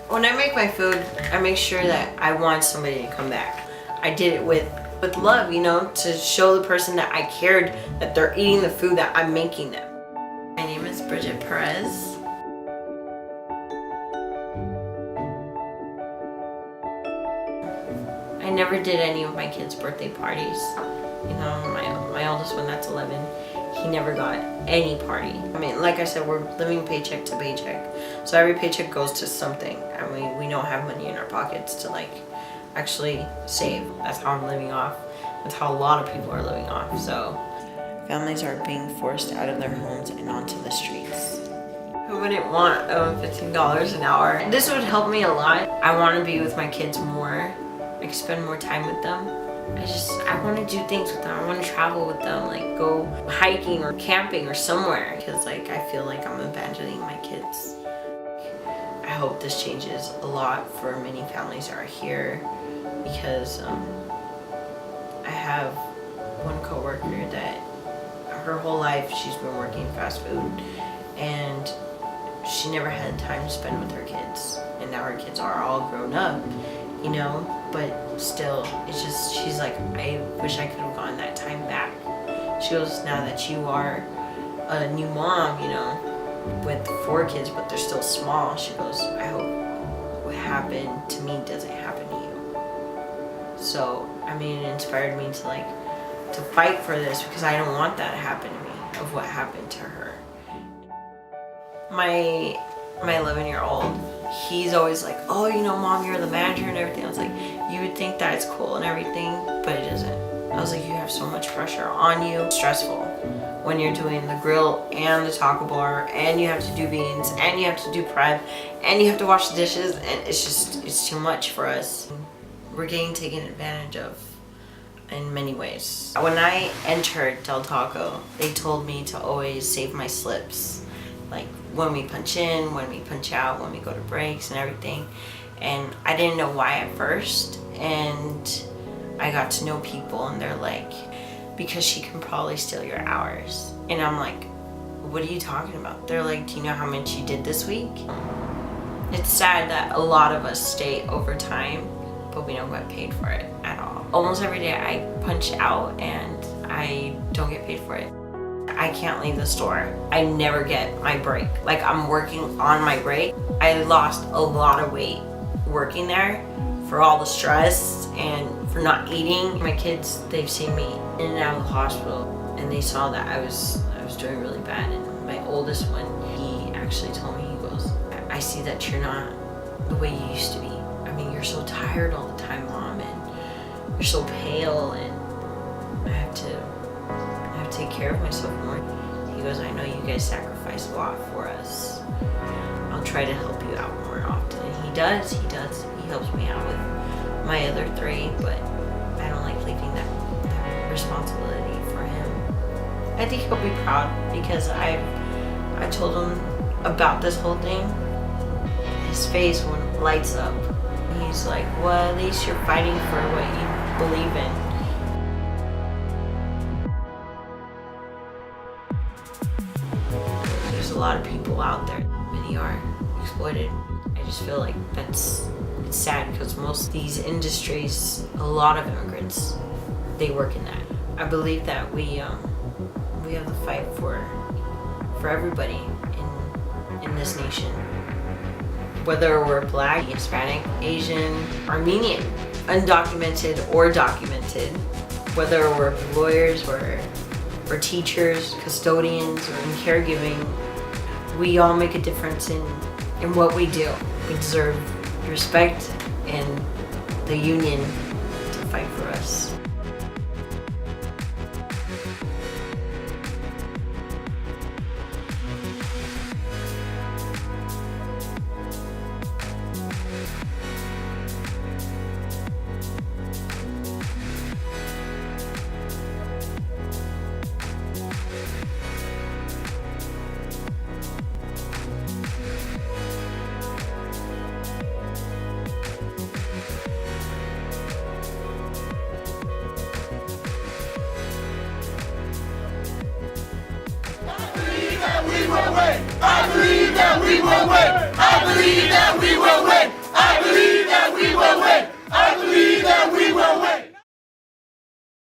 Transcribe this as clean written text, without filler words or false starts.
When I make my food, I make sure that I want somebody to come back. I did it with love, you know, to show the person that I cared that they're eating the food that I'm making them. My name is Bridgette Perez. I never did any of my kids' birthday parties. You know, my oldest one, that's 11, he never got any party. I mean, like I said, we're living paycheck to paycheck. So every paycheck goes to something. I mean, we don't have money in our pockets to like actually save. That's how I'm living off. That's how a lot of people are living off. So families are being forced out of their homes and onto the streets. Who wouldn't want $15 an hour? This would help me a lot. I want to be with my kids more. I can spend more time with them. I want to do things with them. I want to travel with them, like go hiking or camping or somewhere, because like I feel like I'm abandoning my kids. I hope this changes a lot for many families that are here, because I have one coworker that her whole life she's been working fast food, and she never had time to spend with her kids, and now her kids are all grown up, you know, but still, it's just, she's like, I wish I could have gotten that time back. She goes, now that you are a new mom, you know, with 4 kids, but they're still small, she goes, I hope what happened to me doesn't happen to you. So, I mean, it inspired me to fight for this, because I don't want that to happen to me, of what happened to her. My 11-year-old, he's always like, oh, you know, Mom, you're the manager and everything. I was like, you would think that it's cool and everything, but it isn't. I was like, you have so much pressure on you. It's stressful when you're doing the grill and the taco bar, and you have to do beans, and you have to do prep, and you have to wash the dishes, and it's too much for us. We're getting taken advantage of in many ways. When I entered Del Taco, they told me to always save my slips. Like when we punch in, when we punch out, when we go to breaks and everything. And I didn't know why at first. And I got to know people, and they're like, because she can probably steal your hours. And I'm like, what are you talking about? They're like, do you know how much you did this week? It's sad that a lot of us stay overtime, but we don't get paid for it at all. Almost every day I punch out and I don't get paid for it. I can't leave the store. I never get my break. Like, I'm working on my break. I lost a lot of weight working there for all the stress and for not eating. My kids, they've seen me in and out of the hospital, and they saw that I was doing really bad. And my oldest one, he actually told me, he goes, I see that you're not the way you used to be. I mean, you're so tired all the time, Mom, and you're so pale, and I have to take care of myself more. He goes, I know you guys sacrifice a lot for us. I'll try to help you out more often. And he does. He helps me out with my other 3, but I don't like leaving that responsibility for him. I think he'll be proud, because I told him about this whole thing. His face lights up. He's like, well, at least you're fighting for what you believe in. A lot of people out there, many are exploited. I just feel like it's sad, because most of these industries, a lot of immigrants, they work in that. I believe that we have to fight for everybody in this nation, whether we're Black, Hispanic, Asian, Armenian, undocumented or documented, whether we're lawyers or teachers, custodians, or in caregiving. We all make a difference in what we do. We deserve respect and the union to fight for us. We will win. I believe that we will win. I believe that we will win. I appreciate